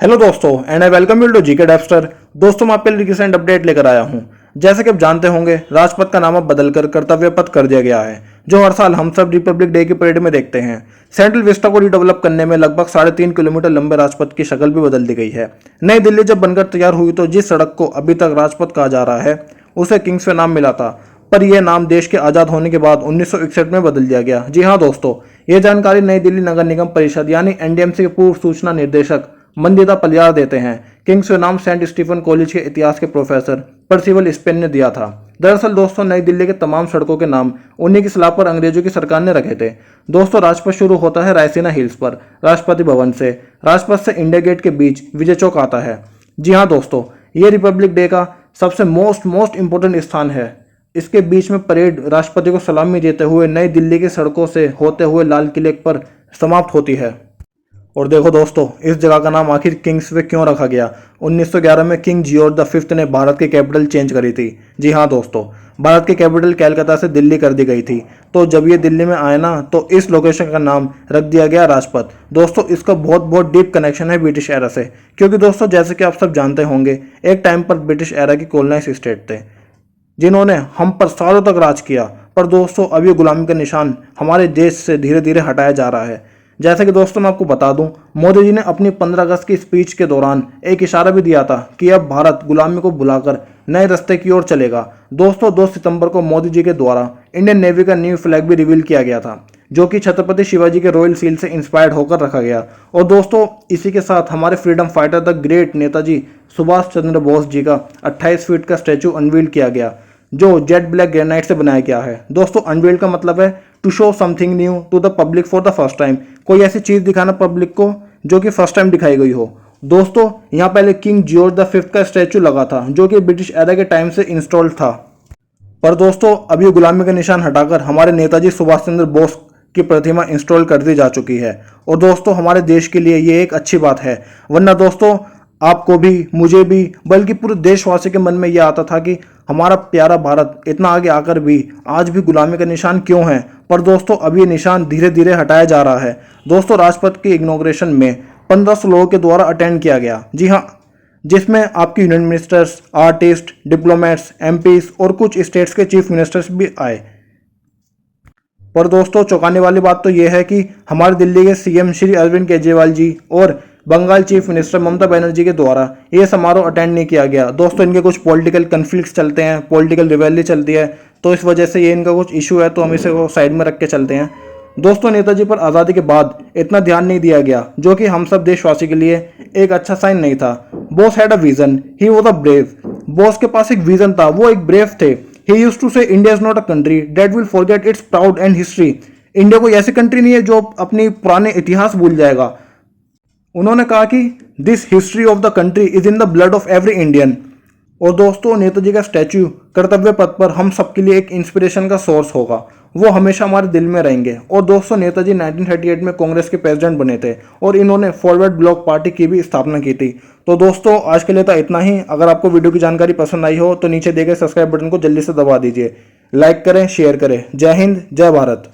Hello दोस्तों and I welcome you to GK डेवस्टर। दोस्तों मैं आपके लिए रिसेंट अपडेट लेकर आया हूं। जैसे कि आप जानते होंगे, राजपथ का नाम अब बदलकर कर्तव्य पथ कर दिया गया है, जो हर साल हम सब रिपब्लिक डे की परेड में देखते हैं। सेंट्रल विस्टा को रिडेवलप करने में लगभग 3.5 किलोमीटर लंबे राजपथ की शक्ल भी बदल दी गई है। नई दिल्ली जब बनकर तैयार हुई तो जिस सड़क को अभी तक राजपथ कहा जा रहा है उसे किंग्सवे नाम मिला था, पर यह नाम देश के आज़ाद होने के बाद 1961 में बदल दिया गया। जी हाँ दोस्तों, ये जानकारी नई दिल्ली नगर निगम परिषद यानी एनडीएमसी के पूर्व सूचना निर्देशक मंदिता पलियार देते हैं। किंग्सवे नाम सेंट स्टीफन कॉलेज के इतिहास के प्रोफेसर परसिवल स्पेन ने दिया था। दरअसल दोस्तों, नई दिल्ली के तमाम सड़कों के नाम उन्हीं की सलाह पर अंग्रेजों की सरकार ने रखे थे। दोस्तों, राजपथ शुरू होता है रायसीना हिल्स पर राष्ट्रपति भवन से। राजपथ से इंडिया गेट के बीच विजय चौक आता है। जी हाँ दोस्तों, ये रिपब्लिक डे का सबसे मोस्ट इंपोर्टेंट स्थान है। इसके बीच में परेड राष्ट्रपति को सलामी देते हुए नई दिल्ली की सड़कों से होते हुए लाल किले पर समाप्त होती है। और देखो दोस्तों, इस जगह का नाम आखिर किंग्सवे क्यों रखा गया। 1911 में किंग जॉर्ज V ने भारत की कैपिटल चेंज करी थी। जी हाँ दोस्तों, भारत की कैपिटल कैलकाता से दिल्ली कर दी गई थी। तो जब ये दिल्ली में आए ना, तो इस लोकेशन का नाम रख दिया गया राजपथ। दोस्तों, इसका बहुत डीप कनेक्शन है ब्रिटिश एरा से, क्योंकि दोस्तों जैसे कि आप सब जानते होंगे, एक टाइम पर ब्रिटिश एरा की कॉलोनाइज स्टेट थे जिन्होंने हम पर सालों तक राज किया। पर दोस्तों, अब ये गुलामी का निशान हमारे देश से धीरे धीरे हटाया जा रहा है। जैसे कि दोस्तों मैं आपको बता दूं, मोदी जी ने अपनी 15 अगस्त की स्पीच के दौरान एक इशारा भी दिया था कि अब भारत गुलामी को भुलाकर नए रास्ते की ओर चलेगा। दोस्तों, 2 सितंबर को मोदी जी के द्वारा इंडियन नेवी का न्यू फ्लैग भी रिवील किया गया था, जो कि छत्रपति शिवाजी के रॉयल सील से इंस्पायर्ड होकर रखा गया। और दोस्तों, इसी के साथ हमारे freedom fighter the great Netaji Subhash Chandra Bose ji का 28 फीट का स्टैचू अनवील किया गया, जो जेट ब्लैक ग्रेनाइट से बनाया गया है। दोस्तों, अनवील का मतलब है to show something new to the public for the first time, कोई ऐसी चीज दिखाना पब्लिक को जो कि फर्स्ट टाइम दिखाई गई हो। दोस्तों, यहाँ पहले किंग जॉर्ज V का स्टैचू लगा था, जो कि ब्रिटिश एरा के टाइम से इंस्टॉल्ड था। पर दोस्तों, अब ये गुलामी का निशान हटाकर हमारे नेताजी सुभाष चंद्र बोस की प्रतिमा इंस्टॉल कर दी जा चुकी है। और दोस्तों, हमारे देश के लिए ये एक अच्छी बात है, वरना दोस्तों आपको भी, मुझे भी, बल्कि पूरे देशवासी के मन में यह आता था कि हमारा प्यारा भारत इतना आगे आकर भी आज भी गुलामी का निशान क्यों है। पर दोस्तों, अब ये निशान धीरे धीरे हटाया जा रहा है। दोस्तों, राजपथ के इनॉग्रेशन में 1500 लोगों के द्वारा अटेंड किया गया। जी हाँ, जिसमें आपके union ministers, artist, diplomats, MPs और कुछ स्टेट्स के चीफ मिनिस्टर्स भी आए। पर दोस्तों, चौंकाने वाली बात तो यह है कि हमारे दिल्ली के CM श्री अरविंद केजरीवाल जी और बंगाल चीफ मिनिस्टर ममता बनर्जी के द्वारा ये समारोह अटेंड नहीं किया गया। दोस्तों, इनके कुछ पॉलिटिकल कन्फ्लिक्ट्स चलते हैं, पॉलिटिकल रिवैली चलती है, तो इस वजह से ये इनका कुछ इशू है, तो हम इसे साइड में रख के चलते हैं। दोस्तों, नेताजी पर आज़ादी के बाद इतना ध्यान नहीं दिया गया, जो कि हम सब देशवासी के लिए एक अच्छा साइन नहीं था। Boss had a vision, he was a brave. Boss के पास एक विजन था, वो एक ब्रेव थे। ही यूज्ड टू से India is not a country that will forget it's proud and history. India कोई ऐसी कंट्री नहीं है जो अपनी पुराने इतिहास भूल जाएगा। उन्होंने कहा कि this history of the country is in the blood of every Indian. और दोस्तों, नेताजी का स्टैच्यू कर्तव्य पथ पर हम सबके लिए एक इंस्पिरेशन का सोर्स होगा, वो हमेशा हमारे दिल में रहेंगे। और दोस्तों, नेताजी 1938 में कांग्रेस के प्रेसिडेंट बने थे और इन्होंने फॉरवर्ड ब्लॉक पार्टी की भी स्थापना की थी। तो दोस्तों, आज के लिए तो इतना ही। अगर आपको वीडियो की जानकारी पसंद आई हो तो नीचे दिए गए सब्सक्राइब बटन को जल्दी से दबा दीजिए, लाइक करें, शेयर करें। जय हिंद, जय भारत।